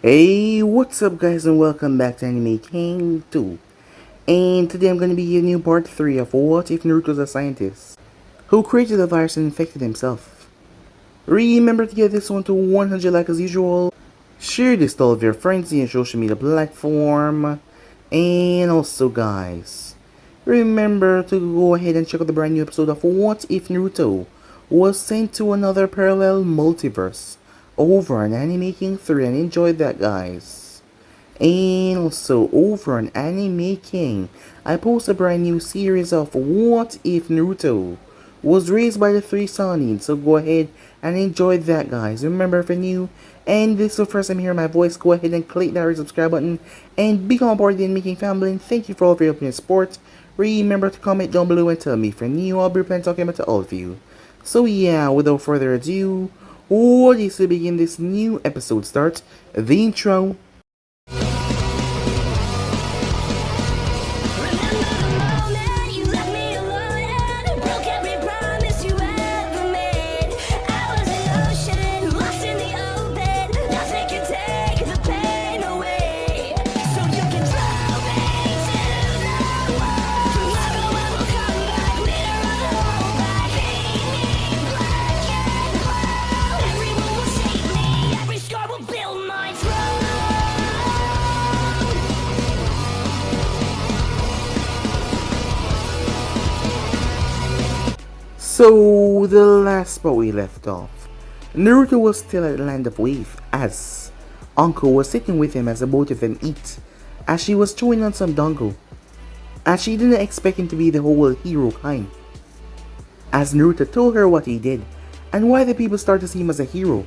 Hey, what's up guys and welcome back to Anime King 2. And today I'm going to be giving you part 3 of What If Naruto's a Scientist who created the virus and infected himself. Remember to get this one to 100 like as usual. Share this to all of your friends in your social media platform. And also guys, remember to go ahead and check out the brand new episode of What If Naruto was sent to another parallel multiverse over on Anime King 3 and enjoy that guys. And also over on Anime King, I post a brand new series of What If Naruto was raised by the three Sanins, so go ahead and enjoy that guys. Remember, if you're new and this is the first time hearing my voice, go ahead and click that subscribe button and become part of the Anime King family, and thank you for all of your help and support. Remember to comment down below and tell me if you're new. I'll be replying talking about to all of you. So yeah, without further ado, what is to begin this new episode starts the intro. So, the last spot we left off, Naruto was still at the land of Wave as Uncle was sitting with him as the both of them eat, as she was chewing on some dango, as she didn't expect him to be the whole hero kind. As Naruto told her what he did, and why the people started to see him as a hero,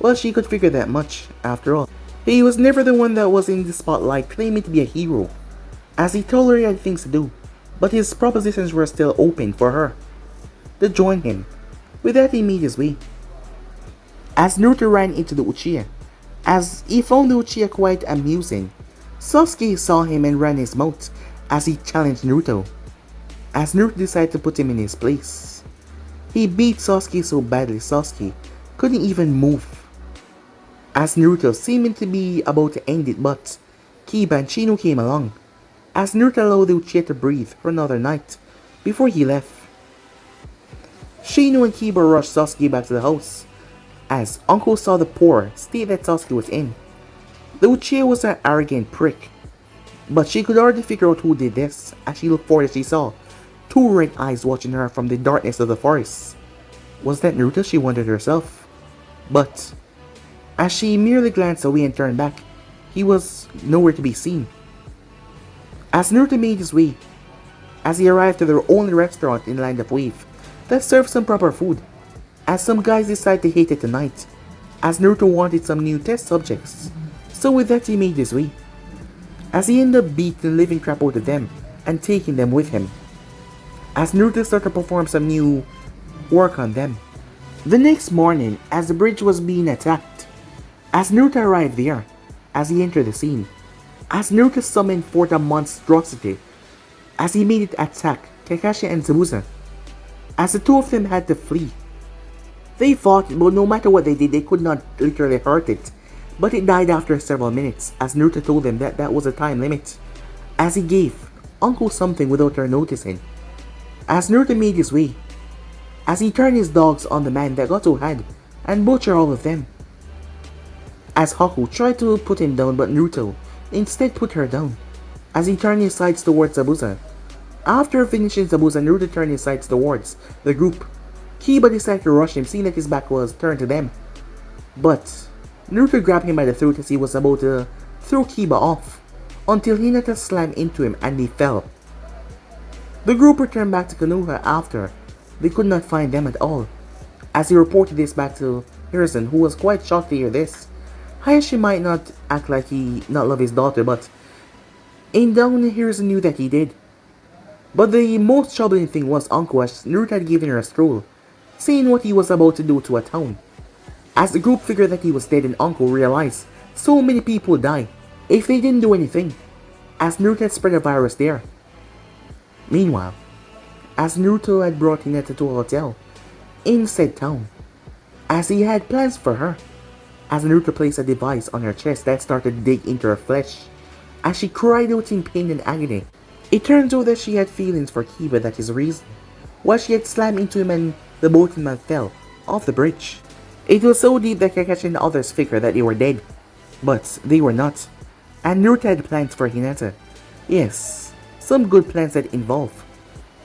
well, she could figure that much, after all. He was never the one that was in the spotlight claiming to be a hero, as he told her he had things to do, but his propositions were still open for her to join him. With that, he made his way. As Naruto ran into the Uchiha, as he found the Uchiha quite amusing, Sasuke saw him and ran his mouth as he challenged Naruto. As Naruto decided to put him in his place, he beat Sasuke so badly Sasuke couldn't even move. As Naruto seemed to be about to end it, but Kiba and Shino came along, as Naruto allowed the Uchiha to breathe for another night before he left. Shino and Kiba rushed Sasuke back to the house, as Uncle saw the poor state that Sasuke was in. The Uchiha was an arrogant prick, but she could already figure out who did this as she looked forward as she saw two red eyes watching her from the darkness of the forest. Was that Naruto, she wondered herself? But as she merely glanced away and turned back, he was nowhere to be seen. As Naruto made his way, as he arrived to their only restaurant in the Land of Wave that served some proper food, as some guys decided to hate it tonight, as Naruto wanted some new test subjects, so with that he made his way, as he ended up beating the living crap out of them and taking them with him, as Naruto started to perform some new work on them. The next morning, as the bridge was being attacked, as Naruto arrived there, as he entered the scene, as Naruto summoned forth a monstrosity, as he made it attack Kakashi and Zabuza, as the two of them had to flee. They fought, but no matter what they did, they could not literally hurt it. But it died after several minutes, as Naruto told them that that was a time limit, as he gave Uncle something without her noticing. As Naruto made his way, as he turned his dogs on the man that Goto had, and butchered all of them. As Haku tried to put him down, but Naruto instead put her down, as he turned his sights towards Zabuza. After finishing Zabuza, Naruto turned his sights towards the group. Kiba decided to rush him, seeing that his back was turned to them. But Naruto grabbed him by the throat as he was about to throw Kiba off, until Hinata slammed into him and he fell. The group returned back to Konoha after they could not find them at all, as he reported this back to Hiruzen, who was quite shocked to hear this. Hayashi might not act like he not love his daughter, but in down Hiruzen knew that he did. But the most troubling thing was Uncle, as Naruto had given her a stroll, saying what he was about to do to a town. As the group figured that he was dead, and Uncle realized so many people die if they didn't do anything, as Naruto had spread a virus there. Meanwhile, as Naruto had brought Hinata to a hotel in said town, as he had plans for her, as Naruto placed a device on her chest that started to dig into her flesh, as she cried out in pain and agony. It turns out that she had feelings for Kiba, that is the reason why she had slammed into him and the both of them fell off the bridge. It was so deep that Kakashi and the others figured that they were dead, but they were not. And Naruto had plans for Hinata. Yes, some good plans that involve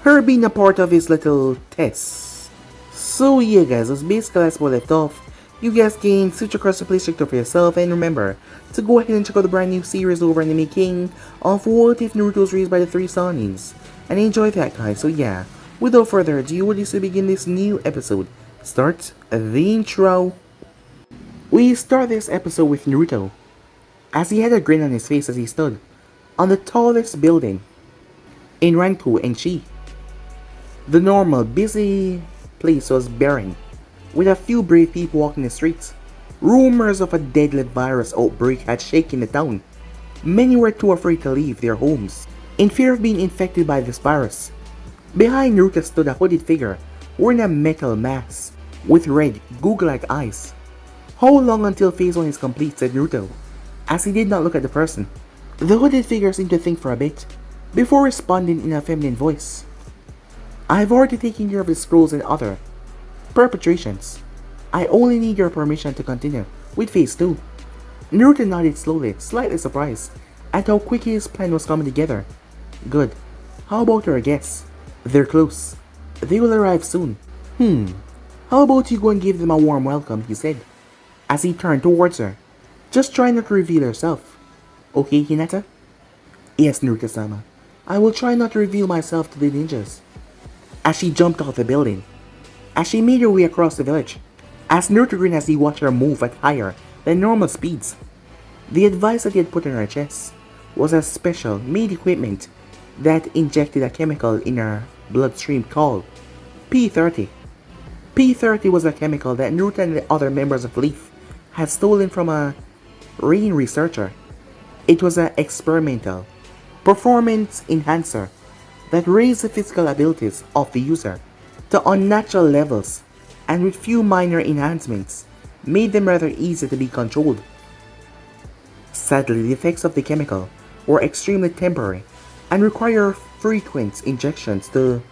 her being a part of his little test. So yeah guys, that's basically that's what I left off. You guys can switch across the place, check it out for yourself, and remember to go ahead and check out the brand new series over in the making of What If Naruto was Raised by the Three Sanins. And enjoy that guys, so yeah, without further ado, what is to begin this new episode? Start the intro. We start this episode with Naruto, as he had a grin on his face as he stood on the tallest building in Ranku and Chi. The normal, busy place was barren, with a few brave people walking the streets. Rumors of a deadly virus outbreak had shaken the town. Many were too afraid to leave their homes, in fear of being infected by this virus. Behind Naruto stood a hooded figure, wearing a metal mask, with red, goo-like eyes. How long until phase 1 is complete, said Naruto, as he did not look at the person. The hooded figure seemed to think for a bit, before responding in a feminine voice. I've already taken care of the scrolls and other perpetrations. I only need your permission to continue with phase 2. Naruto nodded slowly, slightly surprised at how quickly his plan was coming together. Good. How about your guests? They're close. They will arrive soon. How about you go and give them a warm welcome, he said, as he turned towards her. Just try not to reveal yourself. Okay, Hinata? Yes, Naruto-sama. I will try not to reveal myself to the ninjas. As she jumped off the building, as she made her way across the village, as Naruto grinned as he watched her move at higher than normal speeds. The device that he had put on her chest was a special made equipment that injected a chemical in her bloodstream called P30. P30 was a chemical that Naruto and the other members of Leaf had stolen from a Rain researcher. It was an experimental performance enhancer that raised the physical abilities of the user to unnatural levels, and with few minor enhancements, made them rather easy to be controlled. Sadly, the effects of the chemical were extremely temporary and require frequent injections to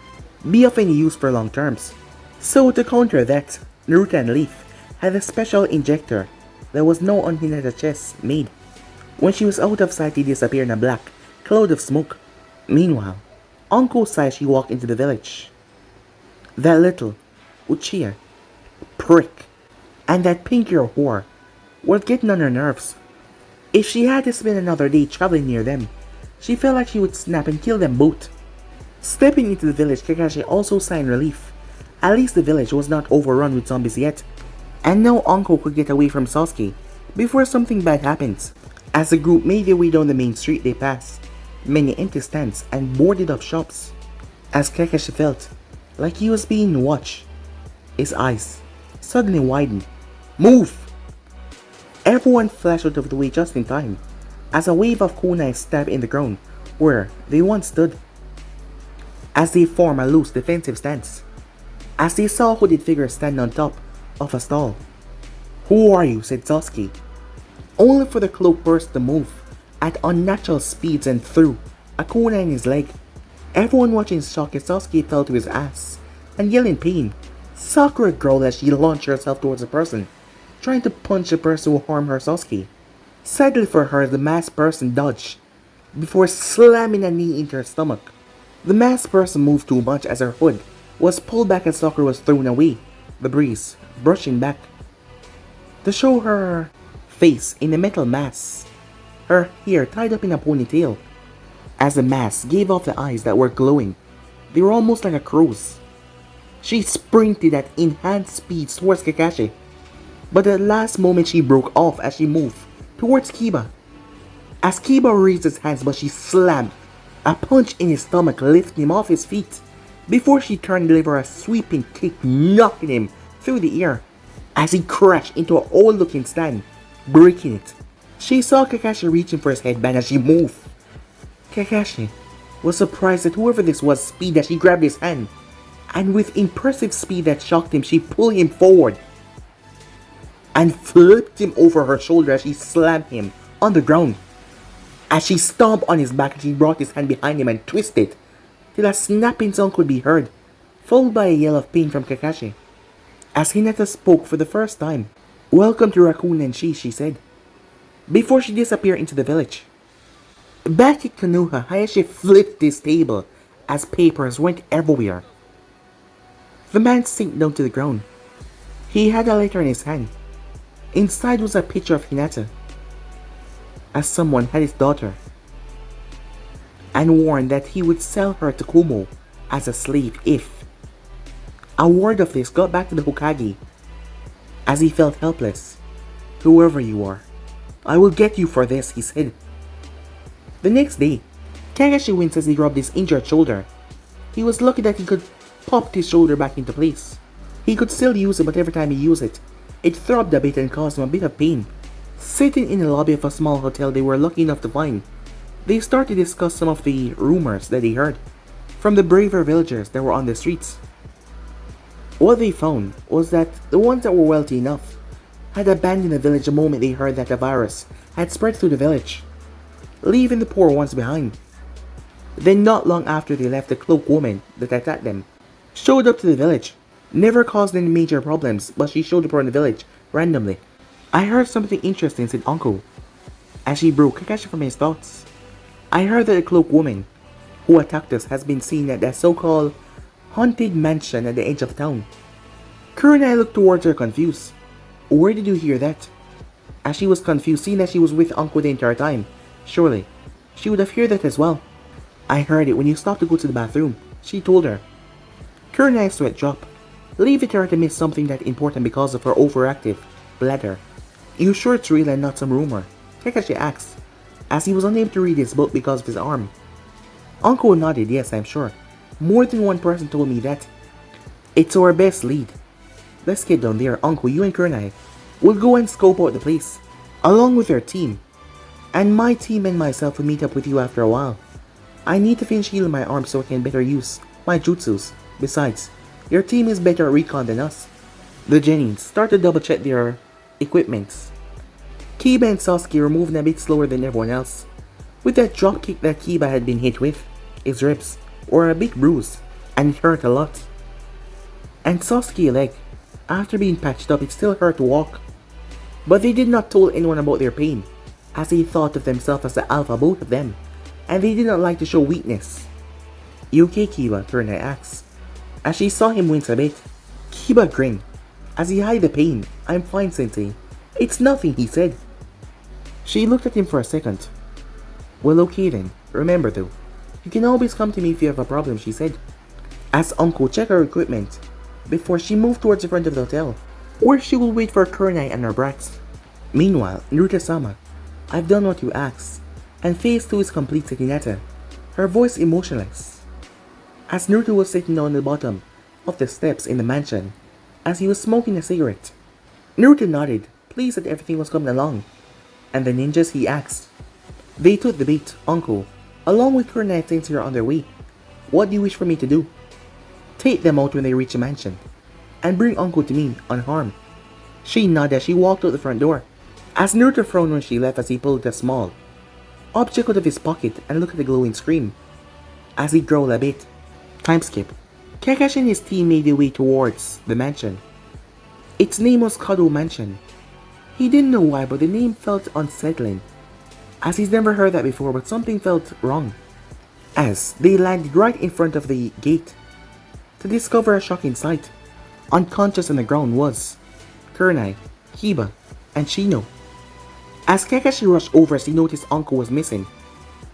be of any use for long terms. So to counter that, Naruto and Leaf had a special injector that was now on Hinata's chest made. When she was out of sight, he disappeared in a black cloud of smoke. Meanwhile, on Kosai, she walked into the village. That little Uchiha prick and that pink-ear whore were getting on her nerves. If she had to spend another day traveling near them, she felt like she would snap and kill them both. Stepping into the village, Kakashi also signed relief. At least the village was not overrun with zombies yet, and now Anko could get away from Sasuke before something bad happens. As the group made their way down the main street, they passed many empty stands and boarded up shops. As Kakashi felt like he was being watched, his eyes suddenly widened. Move! Everyone flashed out of the way just in time, as a wave of kunai stabbed in the ground where they once stood, as they formed a loose defensive stance, as they saw a hooded figure stand on top of a stall. Who are you? Said Sasuke, only for the cloak burst to move at unnatural speeds and threw a kunai in his leg. Everyone watching shocked as Sasuke fell to his ass and yelled in pain. Sakura growled as she launched herself towards the person, trying to punch the person who harmed her Sasuke. Sadly for her, the masked person dodged before slamming a knee into her stomach. The masked person moved too much as her hood was pulled back and Sakura was thrown away, the breeze brushing back to show her face in a metal mask, her hair tied up in a ponytail. As the mask gave off the eyes that were glowing, they were almost like a crow's. She sprinted at enhanced speed towards Kakashi, but at the last moment she broke off as she moved towards Kiba. As Kiba raised his hands, but she slammed a punch in his stomach, lifting him off his feet, before she turned to deliver a sweeping kick, knocking him through the air as he crashed into an old-looking stand, breaking it. She saw Kakashi reaching for his headband as she moved. Kakashi was surprised at whoever this was speed as she grabbed his hand, and with impressive speed that shocked him, she pulled him forward. and flipped him over her shoulder as she slammed him on the ground. As she stomped on his back, she brought his hand behind him and twisted till a snapping sound could be heard, followed by a yell of pain from Kakashi. As Hinata spoke for the first time, "Welcome to Raccoon and she said, before she disappeared into the village. Back at Konoha, Hayashi flipped his table as papers went everywhere. The man sank down to the ground. He had a letter in his hand. Inside was a picture of Hinata, as someone had his daughter, and warned that he would sell her to Kumo as a slave if. A word of this got back to the Hokage, as he felt helpless. "Whoever you are, I will get you for this," he said. The next day, Kakashi winced as he rubbed his injured shoulder. He was lucky that he could pop his shoulder back into place. He could still use it, but every time he used it, it throbbed a bit and caused him a bit of pain. Sitting in the lobby of a small hotel they were lucky enough to find, they started to discuss some of the rumors that they heard from the braver villagers that were on the streets. What they found was that the ones that were wealthy enough had abandoned the village the moment they heard that the virus had spread through the village, leaving the poor ones behind. Then not long after they left, the cloaked woman that attacked them showed up to the village. Never caused any major problems, but she showed up around the village randomly. "I heard something interesting," said Uncle, as she broke Kakashi from his thoughts. "I heard that the cloaked woman who attacked us has been seen at that so-called haunted mansion at the edge of town." Kurenai looked towards her confused. "Where did you hear that?" As she was confused, seeing that she was with Uncle the entire time, surely she would have heard that as well. "I heard it when you stopped to go to the bathroom," she told her. Kurenai's sweat dropped, leaving her to miss something that important because of her overactive bladder. "You sure it's real and not some rumor?" Kakashi asked, as he was unable to read his book because of his arm. Uncle nodded. "Yes, I'm sure. More than one person told me that. It's our best lead. Let's get down there, Uncle. You and Kurenai will go and scope out the place, along with your team. And my team and myself will meet up with you after a while. I need to finish healing my arm so I can better use my jutsus. Besides, your team is better at recon than us." The Genins started to double check their equipments. Kiba and Sasuke were moving a bit slower than everyone else. With that drop kick that Kiba had been hit with, his ribs were a big bruise, and it hurt a lot. And Sasuke's leg, after being patched up, it still hurt to walk. But they did not tell anyone about their pain, as they thought of themselves as the alpha, both of them, and they did not like to show weakness. "You okay, Kiba?" Kurenai asked, as she saw him wince a bit. Kiba grinned, as he hid the pain. "I'm fine, Sensei. It's nothing," he said. She looked at him for a second. "Well, okay then. Remember though, you can always come to me if you have a problem," she said, as Uncle checked her equipment before she moved towards the front of the hotel, where she will wait for Kurenai and her brats. Meanwhile, Naruto-sama, "I've done what you asked, and phase 2 is complete," said Hinata, her voice emotionless, as Naruto was sitting on the bottom of the steps in the mansion, as he was smoking a cigarette. Naruto nodded, pleased that everything was coming along. "And the ninjas?" he asked. They took the bait, Uncle, along with Kurenai and Sensei are on their way. "What do you wish for me to do?" "Take them out when they reach the mansion, and bring Uncle to me, unharmed." She nodded as she walked out the front door, as Naruto frowned when she left as he pulled a small object out of his pocket and looked at the glowing screen, as he growled a bit. Time skip. Kakashi and his team made their way towards the mansion. Its name was Kado Mansion. He didn't know why, but the name felt unsettling, as he's never heard that before, but something felt wrong. As they landed right in front of the gate, to discover a shocking sight. Unconscious on the ground was Kurenai, Kiba, and Shino. As Kakashi rushed over as he noticed Uncle was missing,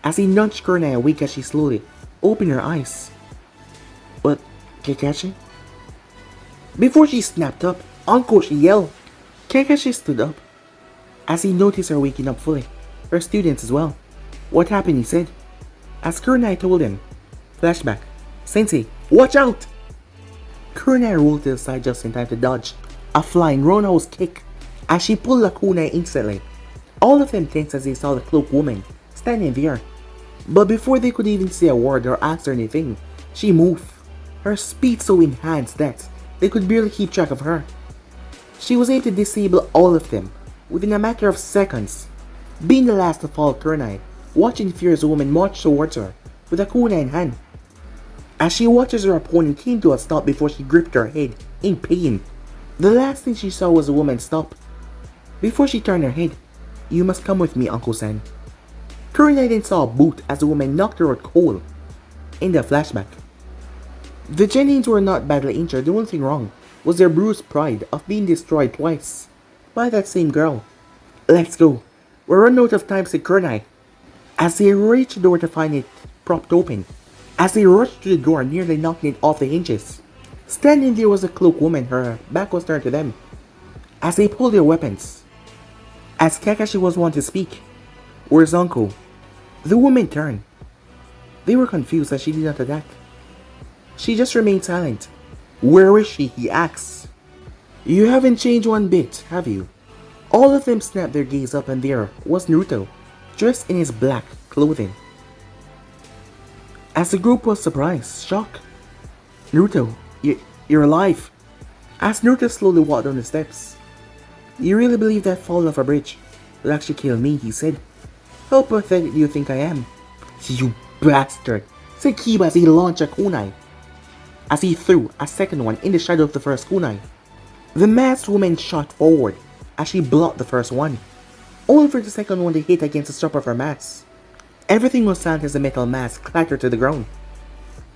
as he nudged Kurenai awake as she slowly opened her eyes. "But, Kakashi?" Before she snapped up, "Uncle!" she yelled. Kakashi stood up, as he noticed her waking up fully, her students as well. "What happened?" he said, as Kurenai told him. Flashback. "Sensei, watch out!" Kurenai rolled to the side just in time to dodge a flying roundhouse kick, as she pulled a kunai instantly. All of them tensed as they saw the cloaked woman standing there. But before they could even say a word or ask her anything, she moved, her speed so enhanced that they could barely keep track of her. She was able to disable all of them within a matter of seconds, being the last to fall. Kunai, watching the furious woman march towards her with a kunai in hand. As she watches her opponent came to a stop before she gripped her head in pain. The last thing she saw was the woman stop. Before she turned her head, "You must come with me, Uncle-san." Kunai then saw a boot as the woman knocked her out cold. In the flashback, the Jennings were not badly injured. The only thing wrong was their bruised pride of being destroyed twice by that same girl. "Let's go. We're running out of time," said Kunai, as they reached the door to find it propped open. As they rushed to the door, nearly knocking it off the hinges. Standing there was a cloaked woman. Her back was turned to them as they pulled their weapons. As Kakashi was one to speak, "Where's Uncle?" The woman turned. They were confused as she did not attack. She just remained silent. "Where is she?" he asks. "You haven't changed one bit, have you?" All of them snapped their gaze up, and there was Naruto, dressed in his black clothing. As the group was surprised, shocked. "Naruto, you're alive." As Naruto slowly walked down the steps. "You really believe that falling off a bridge will actually kill me?" he said. "How pathetic do you think I am?" "You bastard," said Kiba as he launched a kunai, as he threw a second one in the shadow of the first kunai. The masked woman shot forward as she blocked the first one, only for the second one to hit against the strap of her mask. Everything was silent as the metal mask clattered to the ground.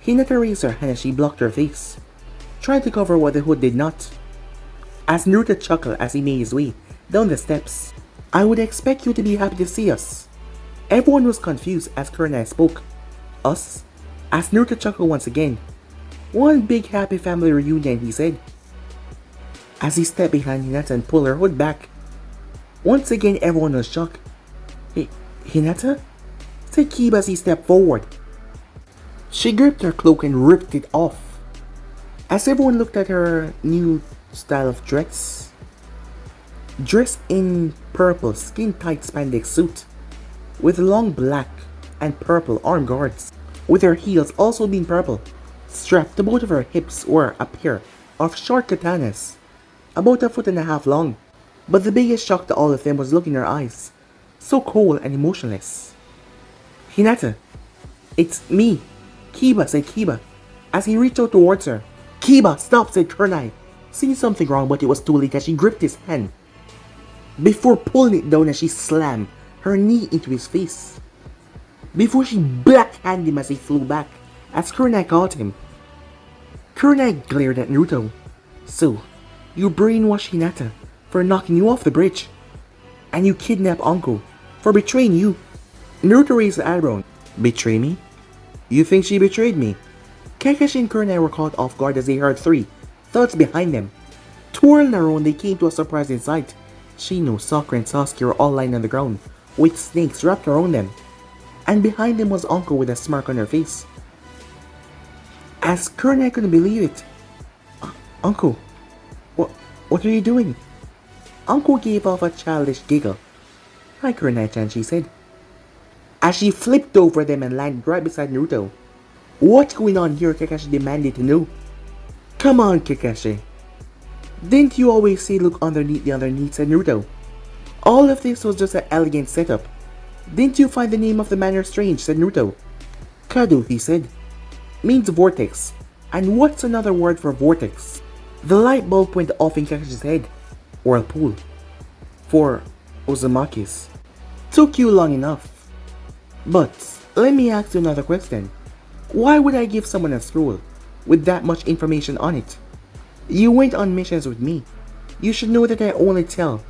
Hinata raised her hand as she blocked her face, trying to cover what the hood did not. As Naruto chuckled as he made his way down the steps. "I would expect you to be happy to see us." Everyone was confused as Kunai spoke. "Us?" As Naruto chuckled once again. "One big happy family reunion," he said, as he stepped behind Hinata and pulled her hood back. Once again everyone was shocked. "Hinata?" said Kiba as he stepped forward. She gripped her cloak and ripped it off. As everyone looked at her new style of dress. Dressed in purple skin-tight spandex suit, with long black and purple arm guards, with her heels also being purple. Strapped to both of her hips were a pair of short katanas, about 1.5 feet long. But the biggest shock to all of them was looking in her eyes, so cold and emotionless. "Hinata, it's me," Kiba said Kiba, as he reached out towards her. "Kiba, stop," said Kunai, seeing something wrong, but it was too late as she gripped his hand, before pulling it down as she slammed her knee into his face, before she backhanded him as he flew back, as Kunai caught him. Kunai glared at Naruto. "So, you brainwashed Hinata for knocking you off the bridge, and you kidnapped Uncle for betraying you." Naruto raised the eyebrow. "Betray me? You think she betrayed me?" Kakashi and Kunai were caught off guard as they heard 3 thuds behind them. Twirling around, they came to a surprising sight. Shino, Sakura, and Sasuke were all lying on the ground, with snakes wrapped around them, and behind them was Uncle with a smirk on her face. As Kunai couldn't believe it. "Uncle, what are you doing?" Uncle gave off a childish giggle. "Hi, Kunai-chan," she said, as she flipped over them and landed right beside Naruto. "What's going on here?" Kakashi demanded to know. "Come on, Kakashi. Didn't you always say look underneath the underneath?" said Naruto. "All of this was just an elegant setup. Didn't you find the name of the manor strange?" said Naruto. "Kadu," he said, means vortex. And what's another word for vortex? The light bulb went off in Kakashi's head. Whirlpool. For Uzumaki's. Took you long enough. But let me ask you another question. Why would I give someone a scroll with that much information on it? You went on missions with me. You should know that I only tell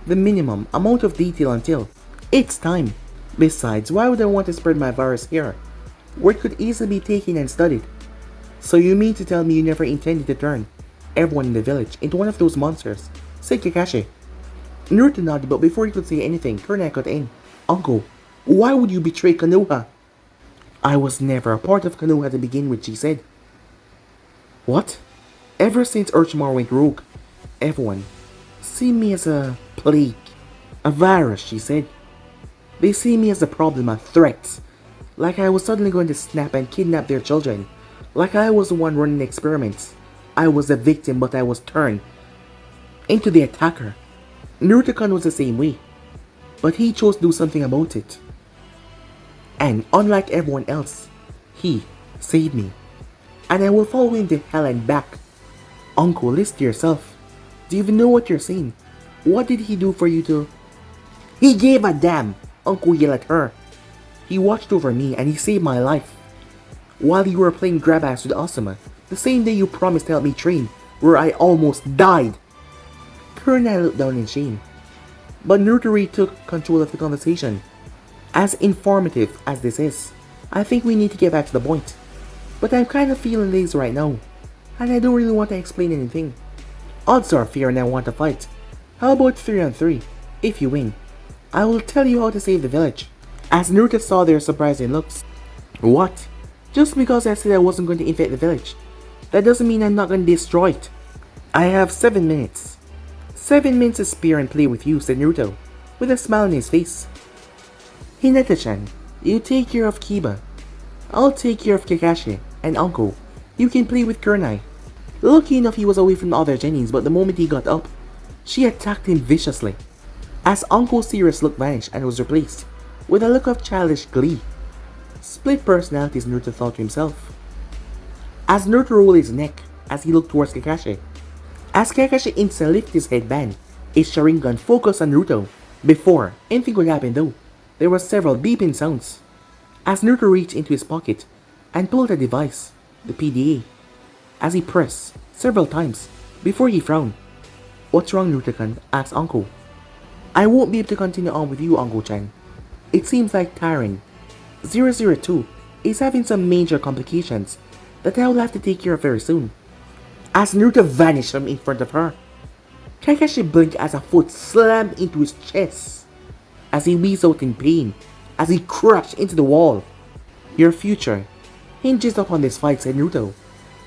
the minimum amount of detail until it's time. Besides, why would I want to spread my virus here, where it could easily be taken and studied? So you mean to tell me you never intended to turn everyone in the village into one of those monsters? Said Kakashi. Naruto nodded, but before he could say anything, Kunai cut in. Uncle, why would you betray Konoha? I was never a part of Konoha to begin with, she said. What? Ever since Orochimaru went rogue, everyone see me as a plague, a virus, she said. They see me as a problem, a threat, like I was suddenly going to snap and kidnap their children, like I was the one running experiments. I was a victim, but I was turned into the attacker. Naruto was the same way, but he chose to do something about it. And unlike everyone else, he saved me. And I will follow him to hell and back. Uncle, listen to yourself. Do you even know what you're saying? What did he do for you to... He gave a damn! Uncle yelled at her. He watched over me and he saved my life. While you were playing grab ass with Asuma, the same day you promised to help me train, where I almost died. Kurenai looked down in shame. But Naruto took control of the conversation. As informative as this is, I think we need to get back to the point. But I'm kind of feeling lazy right now, and I don't really want to explain anything. Odds are fair and I want to fight. How about 3-on-3? If you win, I will tell you how to save the village. As Naruto saw their surprising looks. What? Just because I said I wasn't going to infect the village, that doesn't mean I'm not going to destroy it. I have 7 minutes. 7 minutes to spare and play with you, said Naruto, with a smile on his face. Hinata-chan, you take care of Kiba. I'll take care of Kakashi, and Uncle, you can play with Kurenai. Lucky enough he was away from the other Genies, but the moment he got up, she attacked him viciously. As Uncle's serious look vanished and was replaced with a look of childish glee. Split personalities, Naruto thought to himself. As Naruto rolled his neck as he looked towards Kakashi. As Kakashi instantly lifted his headband, his Sharingan focused on Naruto. Before anything could happen though, there were several beeping sounds. As Naruto reached into his pocket and pulled a device, the PDA, as he pressed several times before he frowned. What's wrong, Naruto-kun? Asked Uncle. I won't be able to continue on with you, Uncle-chan. It seems like Tyron 002 is having some major complications that I will have to take care of very soon. As Naruto vanished from in front of her, Kakashi blinked as a foot slammed into his chest as he wheezed out in pain as he crashed into the wall. Your future hinges upon this fight, said Naruto.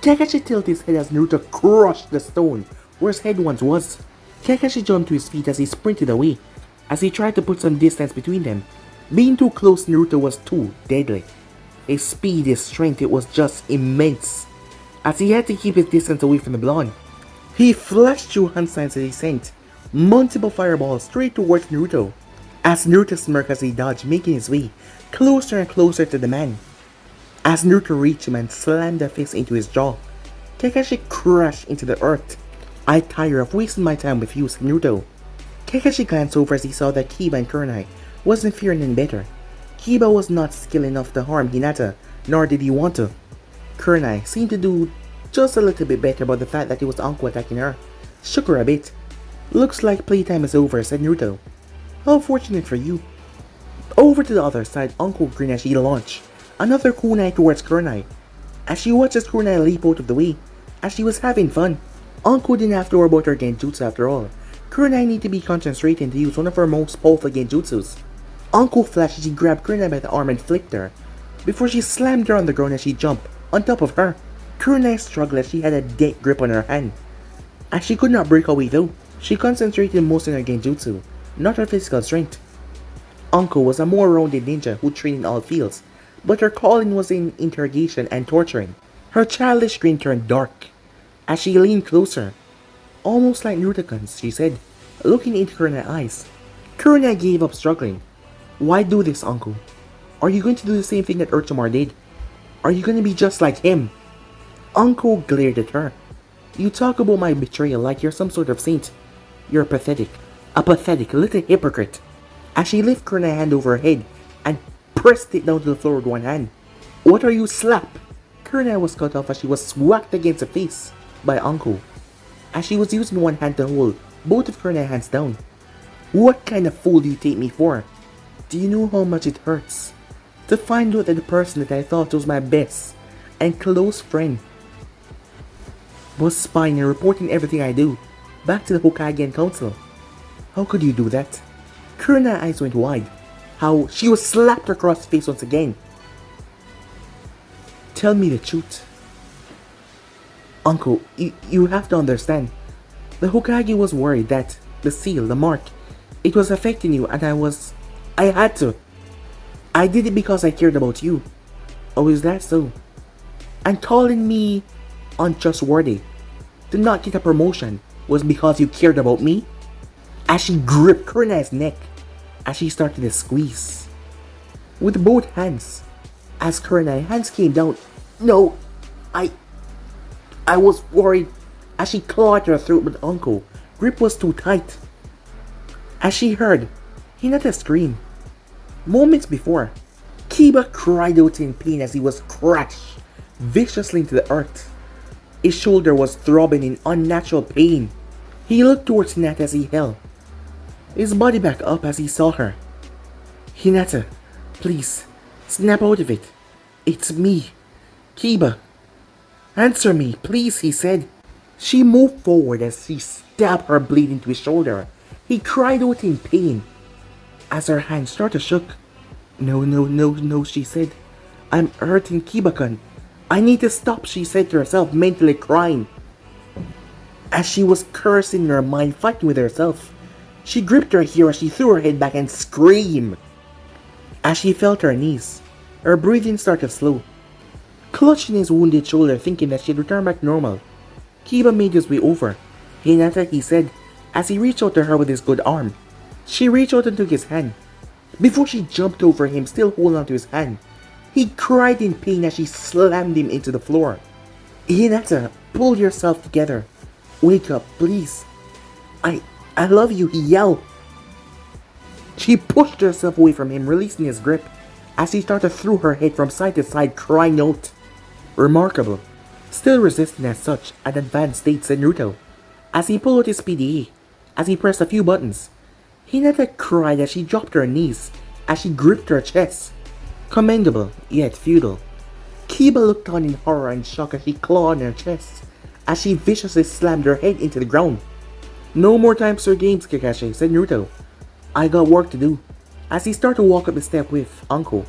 Kakashi tilted his head as Naruto crushed the stone where his head once was. Kakashi jumped to his feet as he sprinted away, as he tried to put some distance between them. Being too close, Naruto was too deadly. His speed, his strength, it was just immense, as he had to keep his distance away from the blonde. He flashed through hand signs as he sent multiple fireballs straight towards Naruto, as Naruto smirked as he dodged, making his way closer and closer to the man. As Naruto reached him and slammed a fist into his jaw, Kakashi crashed into the earth. I tire of wasting my time with you, said Naruto. Kakashi glanced over as he saw that Kiba and Kurenai wasn't fearing any better. Kiba was not skilled enough to harm Hinata, nor did he want to. Kurenai seemed to do just a little bit better, but the fact that it was Uncle attacking her shook her a bit. Looks like playtime is over, said Naruto. How fortunate for you. Over to the other side, Uncle grinned as he launched another kunai towards Kurenai, as she watched as Kurenai leap out of the way, as she was having fun. Uncle didn't have to worry about her genjutsu after all. Kurenai needed to be concentrating to use one of her most powerful genjutsus. Uncle flashed as he grabbed Kurenai by the arm and flicked her, before she slammed her on the ground as she jumped on top of her. Kurenai struggled as she had a dead grip on her hand. As she could not break away though, she concentrated most on her genjutsu, not her physical strength. Uncle was a more rounded ninja who trained in all fields, but her calling was in interrogation and torturing. Her childish grin turned dark as she leaned closer. Almost like Naruto-kun's, she said, looking into Kurenai's eyes. Kurenai gave up struggling. Why do this, Uncle? Are you going to do the same thing that Orochimaru did? Are you going to be just like him? Uncle glared at her. You talk about my betrayal like you're some sort of saint. You're pathetic. A pathetic little hypocrite. As she lifted Kurenai's hand over her head and pressed it down to the floor with one hand. What are you, slap? Kurenai was cut off as she was whacked against the face by Uncle, as she was using one hand to hold both of Kurenai's hands down. What kind of fool do you take me for? Do you know how much it hurts to find out that the person that I thought was my best and close friend was spying and reporting everything I do back to the Hokage Council? How could you do that? Kurenai's eyes went wide. How she was slapped across the face once again. Tell me the truth. Uncle, you have to understand. The Hokage was worried that the seal, the mark, it was affecting you, and I had to. I did it because I cared about you. Oh, is that so? And calling me untrustworthy to not get a promotion was because you cared about me? As she gripped Kurenai's neck, as she started to squeeze. With both hands, as Kurenai's hands came down. No, I was worried. As she clawed her throat, but Uncle grip was too tight. As she heard Hinata scream. Moments before, Kiba cried out in pain as he was crushed viciously into the earth. His shoulder was throbbing in unnatural pain. He looked towards Hinata as he held his body back up as he saw her. Hinata, please, snap out of it. It's me, Kiba. Answer me, please, he said. She moved forward as she stabbed her blade into his shoulder. He cried out in pain as her hand started to shook. No, she said. I'm hurting, Kiba-kun. I need to stop, she said to herself, mentally crying. As she was cursing in her mind, fighting with herself, she gripped her hair as she threw her head back and screamed. As she fell to her knees, her breathing started slow. Clutching his wounded shoulder, thinking that she'd return back normal, Kiba made his way over. Hinata, he said, as he reached out to her with his good arm. She reached out and took his hand. Before she jumped over him, still holding onto his hand, he cried in pain as she slammed him into the floor. Hinata, pull yourself together. Wake up, please. I love you, he yelled. She pushed herself away from him, releasing his grip, as he started to throw her head from side to side, crying out. Remarkable. Still resisting as such, an advanced state, said Naruto, as he pulled out his PDA, as he pressed a few buttons. Hinata cried as she dropped to her knees, as she gripped her chest. Commendable, yet futile. Kiba looked on in horror and shock as she clawed in her chest, as she viciously slammed her head into the ground. No more time for games, Kakashi, said Naruto. I got work to do, as he started to walk up the step with Uncle.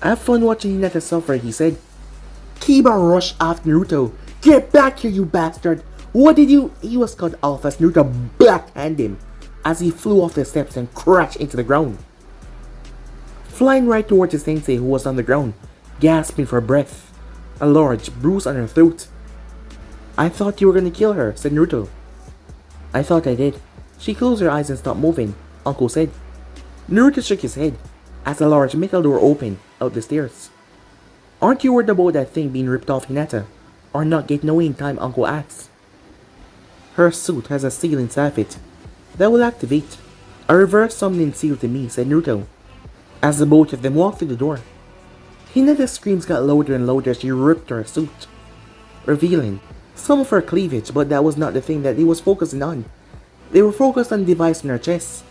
Have fun watching Hinata suffer, he said. Kiba rushed after Naruto. Get back here, you bastard! What did you— He was cut off as Naruto backhanded him, as he flew off the steps and crashed into the ground. Flying right towards his sensei who was on the ground, gasping for breath, a large bruise on her throat. I thought you were gonna kill her, said Naruto. I thought I did. She closed her eyes and stopped moving, Uncle said. Naruto shook his head as a large metal door opened out the stairs. Aren't you worried about that thing being ripped off, Hinata? Or not getting away in time, Uncle asked. Her suit has a seal inside of it that will activate. A reverse summoning seal to me, said Naruto, as the both of them walked through the door. Hinata's screams got louder and louder as she ripped her suit, revealing some of her cleavage, but that was not the thing that he was focusing on. They were focused on the device in her chest,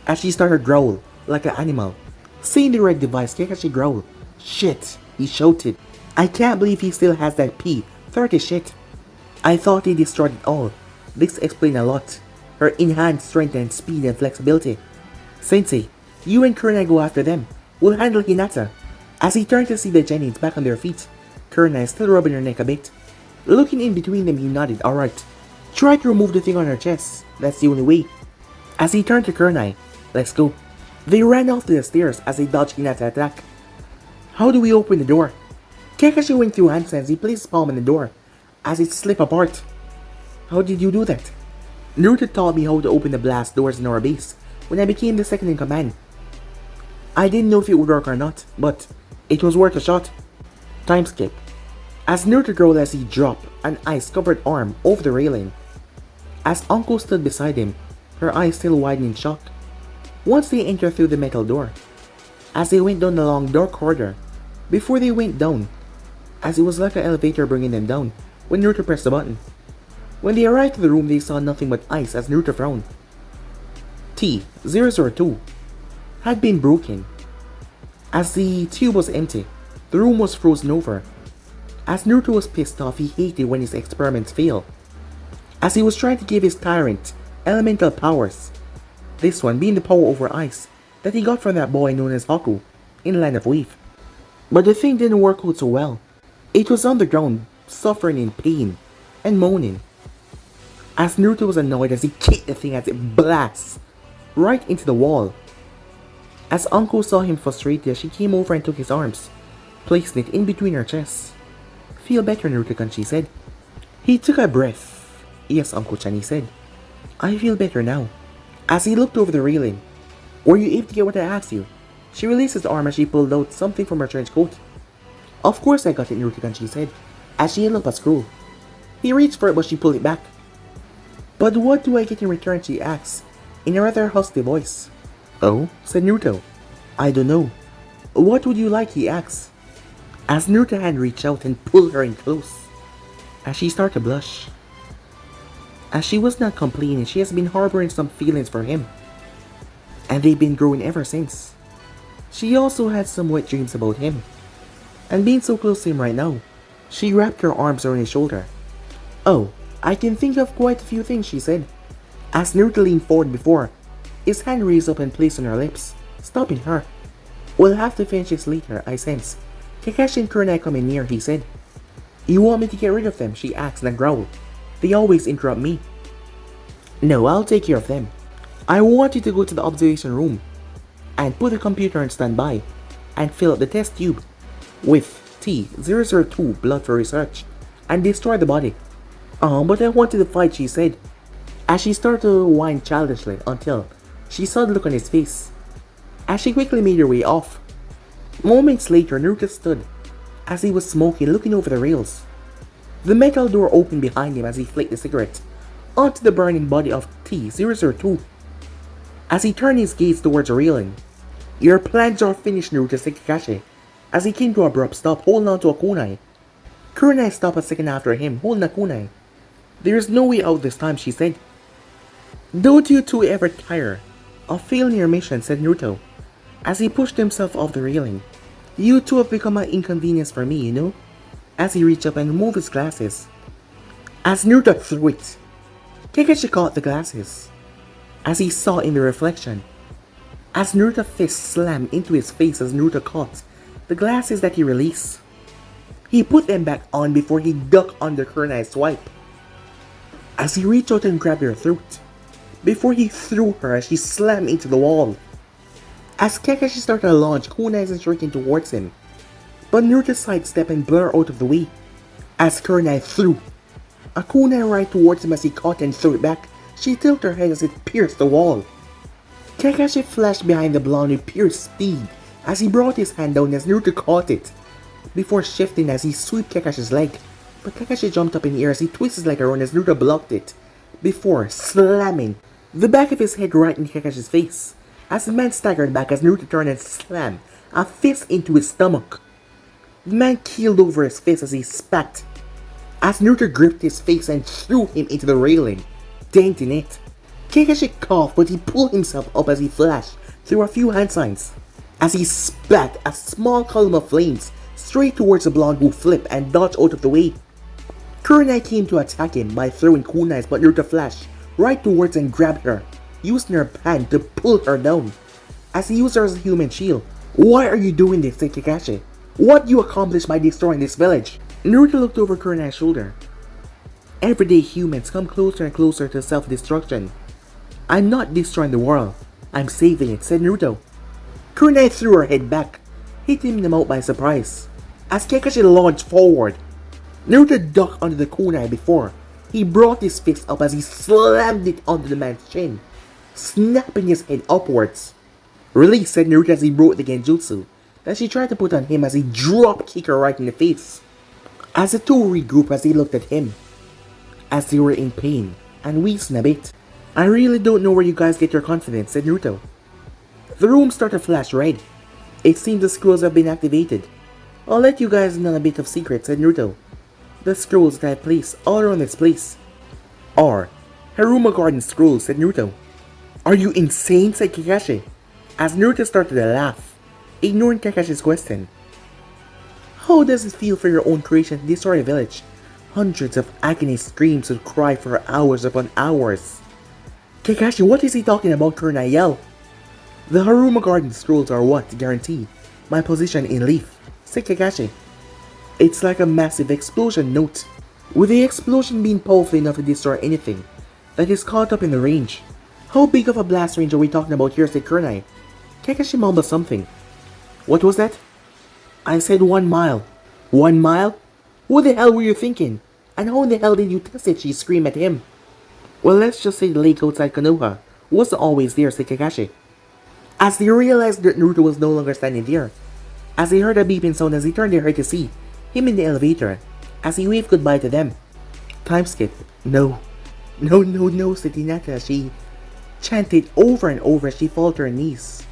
as she started to growl like an animal. Seeing the red device, Kakashi growled. Shit, he shouted. I can't believe he still has that P-30 shit. I thought he destroyed it all. This explained a lot. Her enhanced strength and speed and flexibility. Sensei, you and Kurenai go after them. We'll handle Hinata. As he turned to see the Genins back on their feet, Kurenai still rubbing her neck a bit. Looking in between them, he nodded. Alright. Try to remove the thing on her chest. That's the only way. As he turned to Kurenai, let's go. They ran off to the stairs as they dodged Hinata's attack. How do we open the door? Kakashi went through hand signs. He placed his palm on the door as it slipped apart. How did you do that? Naruto taught me how to open the blast doors in our base when I became the second in command. I didn't know if it would work or not, but it was worth a shot. Time skip. As Naruto growled as he dropped an ice-covered arm over the railing. As Uncle stood beside him, her eyes still wide in shock. Once they entered through the metal door, as they went down the long dark corridor, before they went down, as it was like an elevator bringing them down, when Naruto pressed the button. When they arrived to the room, they saw nothing but ice as Naruto frowned. T-002 had been broken. As the tube was empty, the room was frozen over. As Naruto was pissed off, he hated when his experiments failed, as he was trying to give his tyrant elemental powers, this one being the power over ice that he got from that boy known as Haku in Land of Wave. But the thing didn't work out so well. It was on the ground, suffering in pain and moaning, as Naruto was annoyed as he kicked the thing as it blasts right into the wall. As Uncle saw him frustrated, she came over and took his arms, placing it in between her chests. Feel better, Naruto-kun, she said. He took a breath Yes, Uncle Chan, he said. I feel better now. As he looked over the railing. Were you able to get what I asked you? She released his arm as she pulled out something from her trench coat. Of course I got it, Naruto-kun, she said, as she held up a scroll. He reached for it, but she pulled it back. But what do I get in return, she asked, in a rather husky voice. Oh, said Naruto. I don't know. What would you like, he asked. As Naruto's hand reached out and pulled her in close. As she started to blush. As she was not complaining, she has been harboring some feelings for him. And they've been growing ever since. She also had some wet dreams about him. And being so close to him right now, she wrapped her arms around his shoulder. Oh, I can think of quite a few things, she said. As Naruto leaned forward before, his hand raised up and placed on her lips, stopping her. We'll have to finish this later, I sense. Kakashi and Kurenai coming near, he said. You want me to get rid of them, she asked and growled. They always interrupt me. No, I'll take care of them. I want you to go to the observation room and put the computer on standby and fill up the test tube with T-002 blood for research and destroy the body. But I wanted to fight, she said, as she started to whine childishly until she saw the look on his face, as she quickly made her way off. Moments later, Naruto stood as he was smoking, looking over the rails. The metal door opened behind him as he flicked the cigarette onto the burning body of T-002. As he turned his gaze towards the railing. Your plans are finished, Naruto, said Kakashi, as he came to an abrupt stop, holding on to a kunai. Kurenai stopped a second after him, holding a kunai. There is no way out this time, she said. Don't you two ever tire of failing your mission, said Naruto, as he pushed himself off the railing. You two have become an inconvenience for me, you know? As he reached up and removed his glasses. As Naruto threw it, Kakashi caught the glasses. As he saw in the reflection. As Naruto's fist slammed into his face as Naruto caught the glasses that he released. He put them back on before he ducked under Kurenai's swipe. As he reached out and grabbed her throat, before he threw her as she slammed into the wall. As Kakashi started to launch kunais and shuriken towards him, but Naruto sidestepped and blurred out of the way. As Kurenai threw a kunai right towards him as he caught and threw it back, she tilted her head as it pierced the wall. Kakashi flashed behind the blonde with pure speed as he brought his hand down as Naruto caught it, before shifting as he swept Kakashi's leg. But Kakashi jumped up in the air as he twisted his leg around as Naruto blocked it, before slamming the back of his head right in Kakashi's face, as the man staggered back as Naruto turned and slammed a fist into his stomach. The man keeled over his fist as he spat, as Naruto gripped his face and threw him into the railing, denting it. Kakashi coughed, but he pulled himself up as he flashed through a few hand signs, as he spat a small column of flames straight towards the blonde, who flipped and dodged out of the way. Kurenai came to attack him by throwing kunais, but Naruto flashed right towards and grabbed her, using her hand to pull her down, as he used her as a human shield. Why are you doing this, said Kakashi? What you accomplished by destroying this village? Naruto looked over Kurenai's shoulder. Everyday humans come closer and closer to self-destruction. I'm not destroying the world, I'm saving it, said Naruto. Kurenai threw her head back, hitting him out by surprise, as Kakashi launched forward. Naruto ducked under the kunai before he brought his fist up as he slammed it onto the man's chin, snapping his head upwards. Release, said Naruto as he broke the genjutsu that she tried to put on him as he drop-kicked her right in the face. As the two regrouped as they looked at him, as they were in pain and wheezing a bit. I really don't know where you guys get your confidence, said Naruto. The room started to flash red. It seems the scrolls have been activated. I'll let you guys in on a bit of secret, said Naruto. The scrolls that I placed all around this place are Haruma Garden scrolls, said Naruto. Are you insane, said Kakashi, as Naruto started to laugh, ignoring Kakashi's question. How does it feel for your own creation to destroy a village? Hundreds of agony screams would cry for hours upon hours. Kakashi, what is he talking about, Kurenai yelled. The Haruma Garden scrolls are what guarantee my position in Leaf, said Kakashi. It's like a massive explosion, note, with the explosion being powerful enough to destroy anything that is caught up in the range. How big of a blast range are we talking about here, said Kurenai. Kakashi mumbled something. What was that? I said 1 mile. 1 mile? What the hell were you thinking? And how in the hell did you test it? She screamed at him. Well, let's just say the lake outside Konoha wasn't always there, said Kakashi. As they realized that Naruto was no longer standing there, as they heard a beeping sound as they turned their head to see him in the elevator, as he waved goodbye to them. Time skip. No. No, no, no, said Hinata. She chanted over and over as she fell to her knees,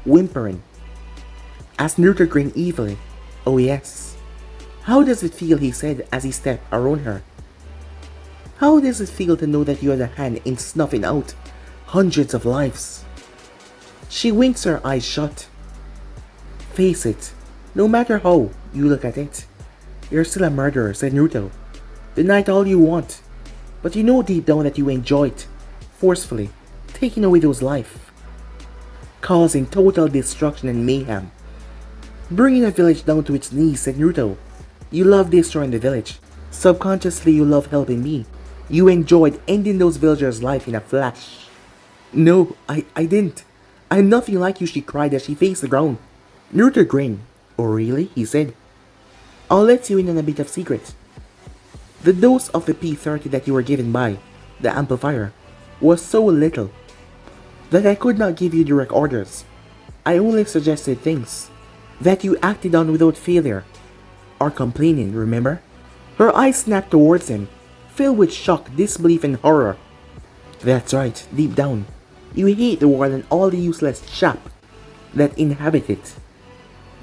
whimpering. As Naruto grinned evilly. Oh yes. How does it feel, he said as he stepped around her. How does it feel to know that you had a hand in snuffing out hundreds of lives? She winks, her eyes shut. Face it, no matter how you look at it, you're still a murderer, said Naruto. Deny it all you want, but you know deep down that you enjoyed forcefully taking away those lives, causing total destruction and mayhem. Bringing a village down to its knees, said Naruto. You love destroying the village. Subconsciously you love helping me. You enjoyed ending those villagers' life in a flash. No, I didn't. I'm nothing like you, she cried as she faced the ground. Naruto grinned. Oh really? He said. I'll let you in on a bit of secret. The dose of the P30 that you were given by the amplifier was so little that I could not give you direct orders. I only suggested things that you acted on without failure or complaining, remember? Her eyes snapped towards him, filled with shock, disbelief, and horror. That's right, deep down, you hate the world and all the useless chap that inhabit it.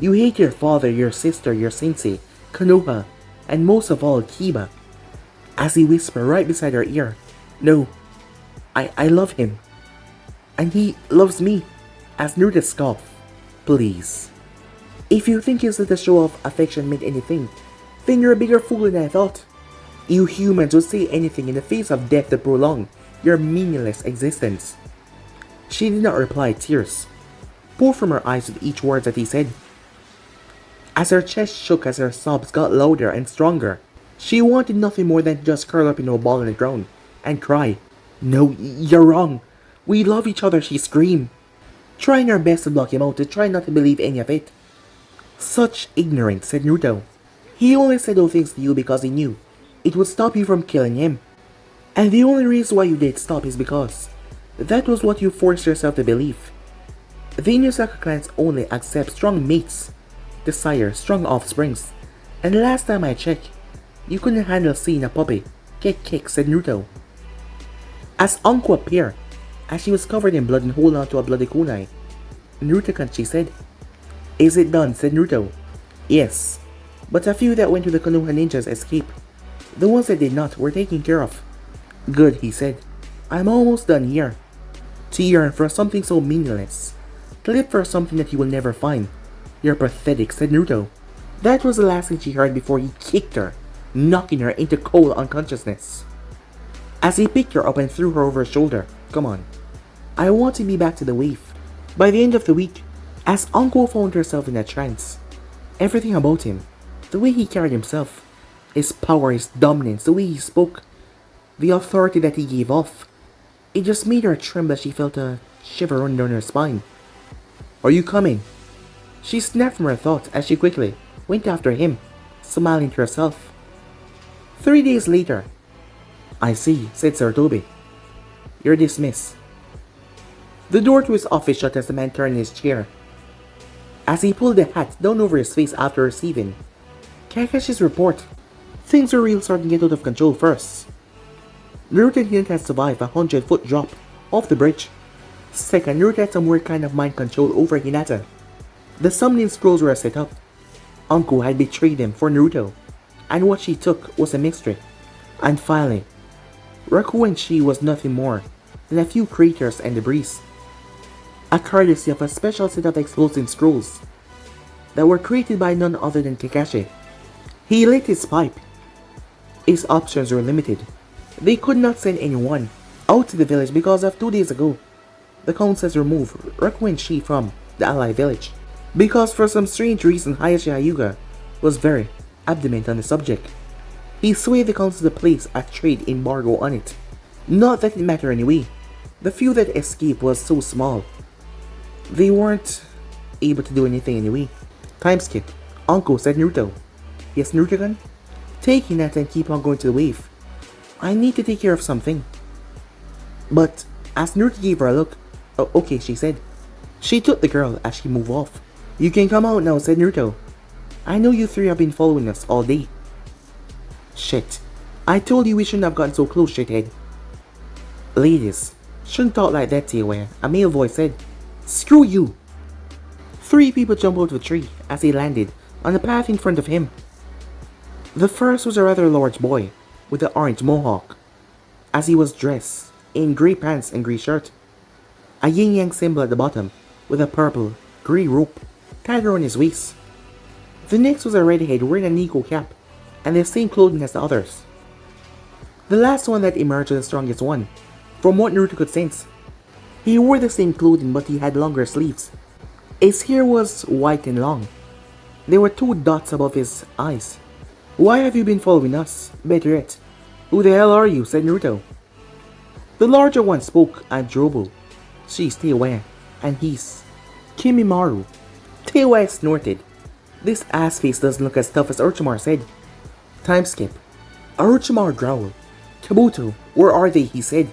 You hate your father, your sister, your sensei, Konoha, and most of all, Kiba. As he whispered right beside her ear, no, I love him. And he loves me. As Naruto scoffed, please. If you think his little show of affection meant anything, then you're a bigger fool than I thought. You humans would say anything in the face of death to prolong your meaningless existence. She did not reply, tears poured from her eyes with each word that he said. As her chest shook as her sobs got louder and stronger, she wanted nothing more than to just curl up in a ball on the ground and cry. No, you're wrong. We love each other, she screamed, trying her best to block him out, to try not to believe any of it. Such ignorance, said Naruto. He only said those things to you because he knew it would stop you from killing him. And the only reason why you did stop is because that was what you forced yourself to believe. The Inuyasha clans only accept strong mates to sire strong offsprings. And last time I checked, you couldn't handle seeing a puppy get kicked, said Naruto. As Anko appeared, as she was covered in blood and holding on to a bloody kunai, Naruto-kun, she said. Is it done, said Naruto. Yes, but a few that went to the Konoha ninjas escaped. The ones that did not were taken care of. Good, he said. I'm almost done here. To yearn for something so meaningless. To live for something that you will never find. You're pathetic, said Naruto. That was the last thing she heard before he kicked her, knocking her into cold unconsciousness. As he picked her up and threw her over his shoulder. Come on. I want to be back to the wave. By the end of the week, as Anko found herself in a trance, everything about him, the way he carried himself, his power, his dominance, the way he spoke, the authority that he gave off, it just made her tremble as she felt a shiver run down her spine. Are you coming? She snapped from her thoughts as she quickly went after him, smiling to herself. 3 days later. I see, said Sarutobi. You're dismissed. The door to his office shut as the man turned in his chair. As he pulled the hat down over his face after receiving Kakashi's report, things were really starting to get out of control first. Naruto and Hinata had survived a 100-foot drop off the bridge. Second, Naruto had some weird kind of mind control over Hinata. The summoning scrolls were set up. Anko had betrayed him for Naruto, and what she took was a mystery. And finally, Raku and she was nothing more than a few craters and debris, a courtesy of a special set of explosive scrolls that were created by none other than Kakashi. He lit his pipe. His options were limited. They could not send anyone out to the village because of 2 days ago, the council removed Raku and she from the ally village, because for some strange reason Hayashi Hyuga was very adamant on the subject. He swayed the council to place a trade embargo on it. Not that it mattered anyway. The few that escaped was so small. They weren't able to do anything anyway. Time skip. Anko, said Naruto. Yes, Naruto-kun? Take Hinata and keep on going to the wave. I need to take care of something. But as Naruto gave her a look, "Oh, okay," she said. She took the girl as she moved off. "You can come out now," said Naruto. "I know you three have been following us all day." "Shit. I told you we shouldn't have gotten so close, shithead." "Ladies, shouldn't talk like that to you," a male voice said. "Screw you." Three people jumped out of a tree as they landed on the path in front of him. The first was a rather large boy with an orange mohawk, as he was dressed in grey pants and grey shirt. A yin-yang symbol at the bottom with a purple, grey rope tied around his waist. The next was a redhead wearing a Nico cap and the same clothing as the others. The last one that emerged was the strongest one, from what Naruto could sense. He wore the same clothing but he had longer sleeves. His hair was white and long. There were 2 dots above his eyes. "Why have you been following us? Better yet, who the hell are you?" said Naruto. The larger one spoke at Jobo. "She's Teiwei, and he's Kimimaru." Teiwei snorted. "This ass face doesn't look as tough as Orochimaru," said. Time skip. Orochimaru growled. "Kabuto, where are they?" he said.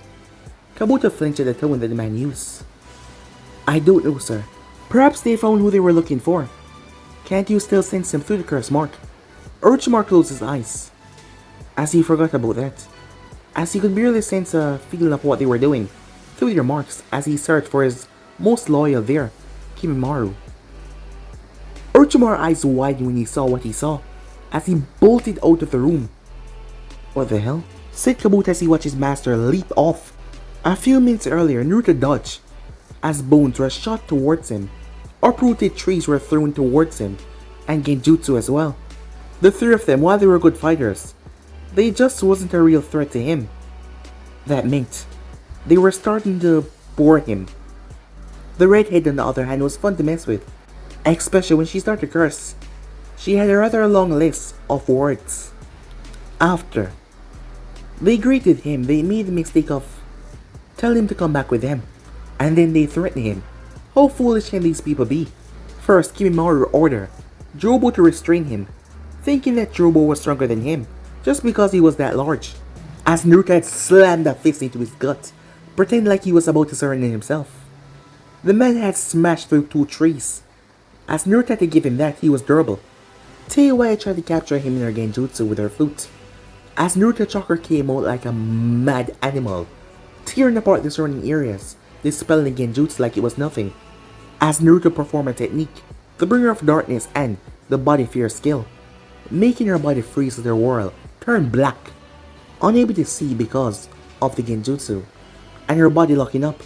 Kabuto flinched at the tone that the man used. "I don't know, sir. Perhaps they found who they were looking for. Can't you still sense them through the curse mark?" Orochimaru closed his eyes, as he forgot about that, as he could barely sense a feeling of what they were doing through their marks as he searched for his most loyal there, Kimimaru. Orochimaru's eyes widened when he saw what he saw, as he bolted out of the room. "What the hell?" said Kabuto as he watched his master leap off. A few minutes earlier, Naruto dodged, as bones were shot towards him, uprooted trees were thrown towards him, and genjutsu as well. The 3 of them, while they were good fighters, they just wasn't a real threat to him. That meant they were starting to bore him. The redhead, on the other hand, was fun to mess with, especially when she started to curse. She had a rather long list of words. After they greeted him, they made the mistake of telling him to come back with them, and then they threatened him. How foolish can these people be? First, Kimimaru ordered Jobo to restrain him, thinking that Jobo was stronger than him, just because he was that large. As Naruto had slammed a fist into his gut, pretending like he was about to surrender himself. The man had smashed through 2 trees. As Naruto had to give him that, he was durable. Teiwei tried to capture him in her genjutsu with her flute, as Naruto's chakra came out like a mad animal, tearing apart the surrounding areas, dispelling the genjutsu like it was nothing. As Naruto performed a technique, the bringer of darkness and the body fear skill, making her body freeze as her world turned black, unable to see because of the genjutsu, and her body locking up.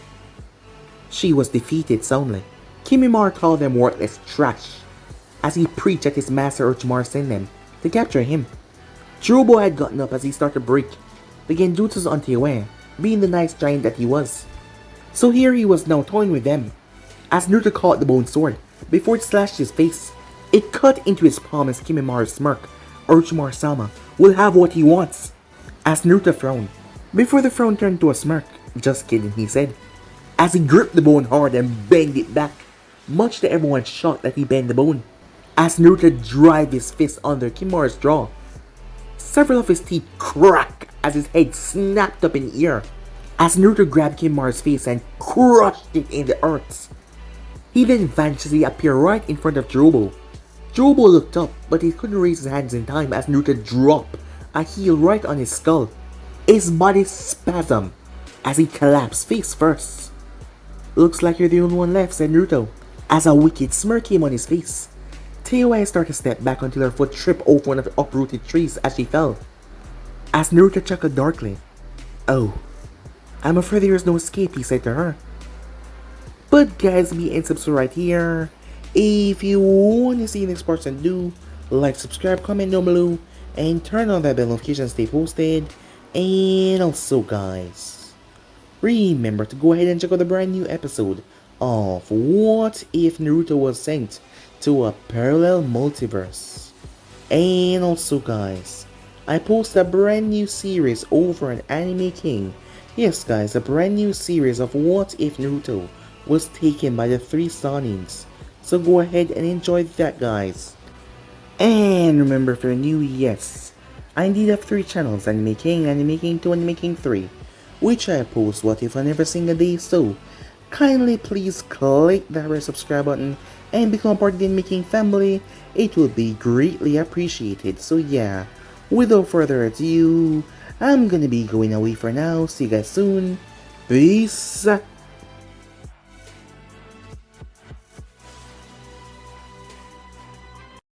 She was defeated soundly. Kimimaru called them worthless trash, as he preached at his master Orochimaru sent them to capture him. Jobo had gotten up as he started to break the genjutsus on Teiwei, being the nice giant that he was. So here he was now toying with them, as Naruto caught the bone sword before it slashed his face. It cut into his palm as Kimimaru smirked. Orochimaru-sama will have what he wants. As Naruto frowned, before the frown turned to a smirk. "Just kidding," he said, as he gripped the bone hard and banged it back, much to everyone's shock that he bent the bone. As Naruto drove his fist under Kimimaru's jaw, several of his teeth cracked as his head snapped up in the air. As Naruto grabbed Kimimaru's face and crushed it in the earth, he then vanished as he appeared right in front of Jobo. Jobo looked up, but he couldn't raise his hands in time as Naruto dropped a heel right on his skull. His body spasmed as he collapsed face first. "Looks like you're the only one left," said Naruto, as a wicked smirk came on his face. Teiwei started to step back until her foot tripped over one of the uprooted trees as she fell. As Naruto chuckled darkly. "Oh, I'm afraid there is no escape," he said to her. But guys, be and subscribe right here. If you want to see the next person do, like, subscribe, comment down below, and turn on that bell notification to stay posted. And also guys, remember to go ahead and check out the brand new episode of What If Naruto Was Sent to a Parallel Multiverse. And also guys, I post a brand new series over on Anime King. Yes guys, a brand new series of What If Naruto Was Taken by the 3 Sanins. So go ahead and enjoy that guys. And remember, if you're new, yes, I indeed have 3 channels: Anime King, Anime King 2, Anime King 3. which I post what if on every single day, so kindly please click that red subscribe button and become part of the Making family. It would be greatly appreciated. So yeah, without further ado, I'm gonna be going away for now. See you guys soon. Peace.